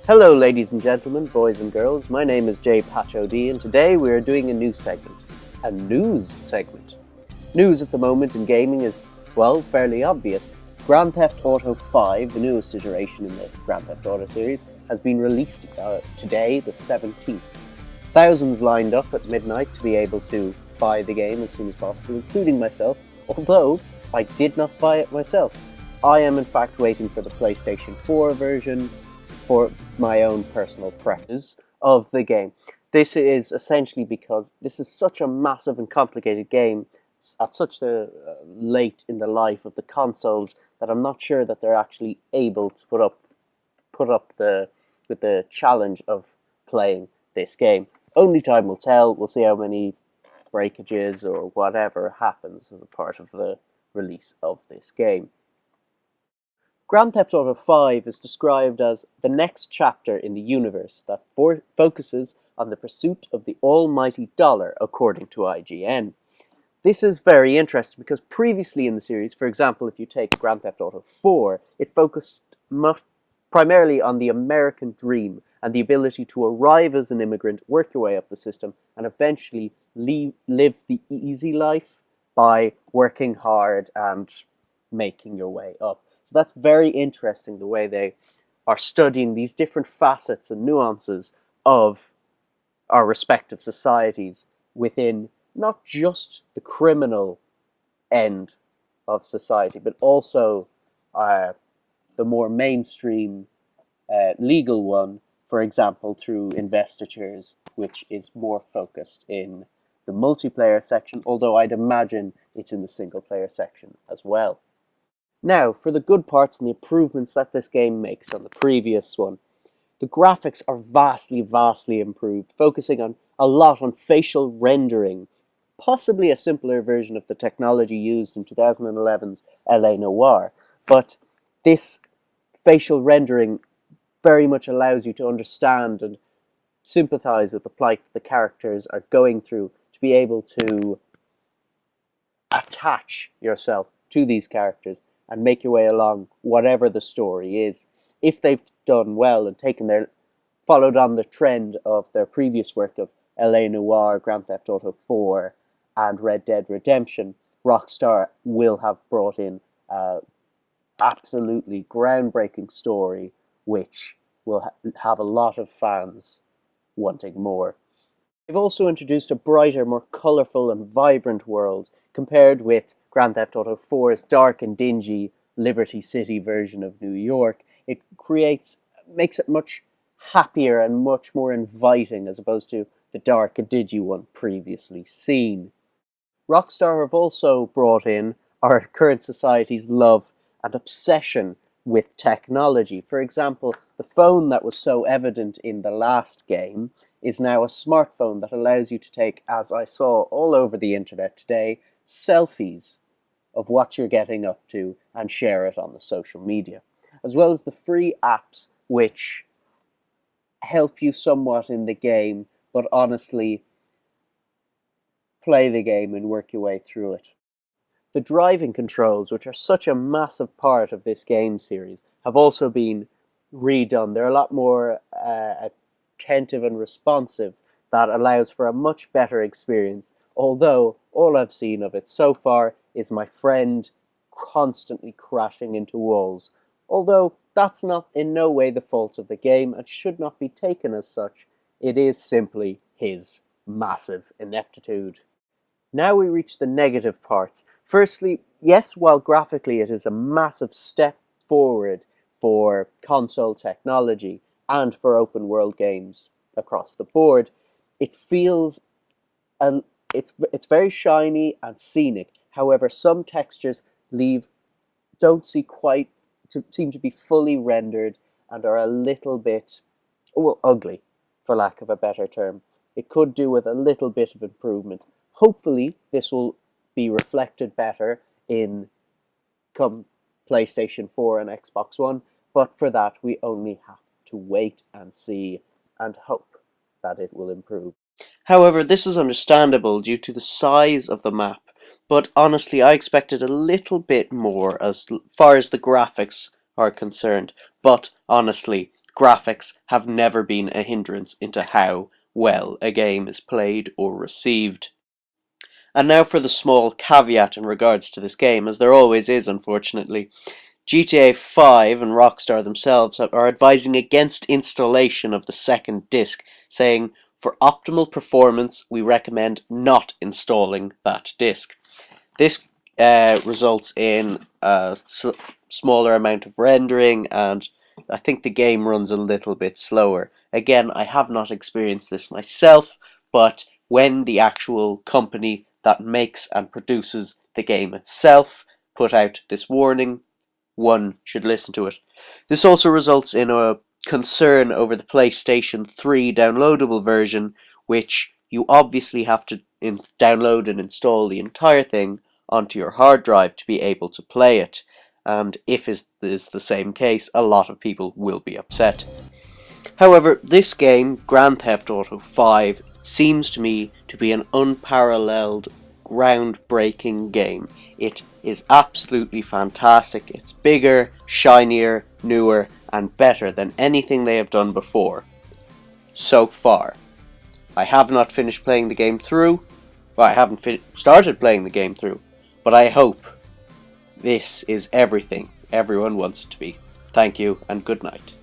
Hello ladies and gentlemen, boys and girls, my name is Jay Patchod and today we are doing a new segment. A news segment. News at the moment in gaming is, well, fairly obvious. Grand Theft Auto 5, the newest iteration in the Grand Theft Auto series, has been released today, the 17th. Thousands lined up at midnight to be able to buy the game as soon as possible, including myself, although I did not buy it myself. I am in fact waiting for the PlayStation 4 version for my own personal preference of the game. This is essentially because this is such a massive and complicated game at such a late in the life of the consoles that I'm not sure that they're actually able to put up with the challenge of playing this game. Only time will tell. We'll see how many breakages or whatever happens as a part of the release of this game. Grand Theft Auto 5 is described as the next chapter in the universe that focuses on the pursuit of the almighty dollar, according to IGN. This is very interesting because previously in the series, for example, if you take Grand Theft Auto 4, it focused primarily on the American dream and the ability to arrive as an immigrant, work your way up the system, and eventually live the easy life by working hard and making your way up. So that's very interesting, the way they are studying these different facets and nuances of our respective societies within not just the criminal end of society, but also the more mainstream legal one, for example, through investitures, which is more focused in the multiplayer section, although I'd imagine it's in the single player section as well. Now, for the good parts and the improvements that this game makes on the previous one. The graphics are vastly improved, focusing on a lot on facial rendering, possibly a simpler version of the technology used in 2011's LA Noire, but this facial rendering very much allows you to understand and sympathize with the plight the characters are going through, to be able to attach yourself to these characters and make your way along whatever the story is. If they've done well and followed on the trend of their previous work of LA Noire, Grand Theft Auto 4, and Red Dead Redemption, Rockstar will have brought in an absolutely groundbreaking story which will have a lot of fans wanting more. They've also introduced a brighter, more colourful and vibrant world compared with Grand Theft Auto 4's dark and dingy Liberty City version of New York. It makes it much happier and much more inviting as opposed to the dark and dingy one previously seen. Rockstar have also brought in our current society's love and obsession with technology. For example, the phone that was so evident in the last game is now a smartphone that allows you to take, as I saw all over the internet today, selfies of what you're getting up to and share it on the social media, as well as the free apps which help you somewhat in the game, but honestly play the game and work your way through it. The driving controls, which are such a massive part of this game series, have also been redone. They're a lot more attentive and responsive. That allows for a much better experience, although all I've seen of it so far is my friend constantly crashing into walls, although that's not in no way the fault of the game and should not be taken as such. It is simply his massive ineptitude. Now we reach the negative parts. Firstly, yes, while graphically it is a massive step forward for console technology and for open world games across the board, it feels it's very shiny and scenic. However, some textures don't seem to be fully rendered and are a little bit, well, ugly, for lack of a better term. It could do with a little bit of improvement. Hopefully, this will be reflected better in come PlayStation 4 and Xbox One, but for that we only have to wait and see and hope that it will improve. However, this is understandable due to the size of the map, but honestly I expected a little bit more as far as the graphics are concerned, but honestly graphics have never been a hindrance into how well a game is played or received. And now for the small caveat in regards to this game, as there always is, unfortunately. GTA 5 and Rockstar themselves are advising against installation of the second disc, saying, for optimal performance, we recommend not installing that disc. This results in a smaller amount of rendering, and I think the game runs a little bit slower. Again, I have not experienced this myself, but when the actual company that makes and produces the game itself put out this warning, one should listen to it. This also results in a concern over the PlayStation 3 downloadable version, which you obviously have to download and install the entire thing onto your hard drive to be able to play it. And if it is the same case, a lot of people will be upset. However, this game, Grand Theft Auto 5, seems to me to be an unparalleled, groundbreaking game. It is absolutely fantastic. It's bigger, shinier, newer, and better than anything they have done before. So far. I have not finished playing the game through. Well, I haven't started playing the game through. But I hope this is everything everyone wants it to be. Thank you, and good night.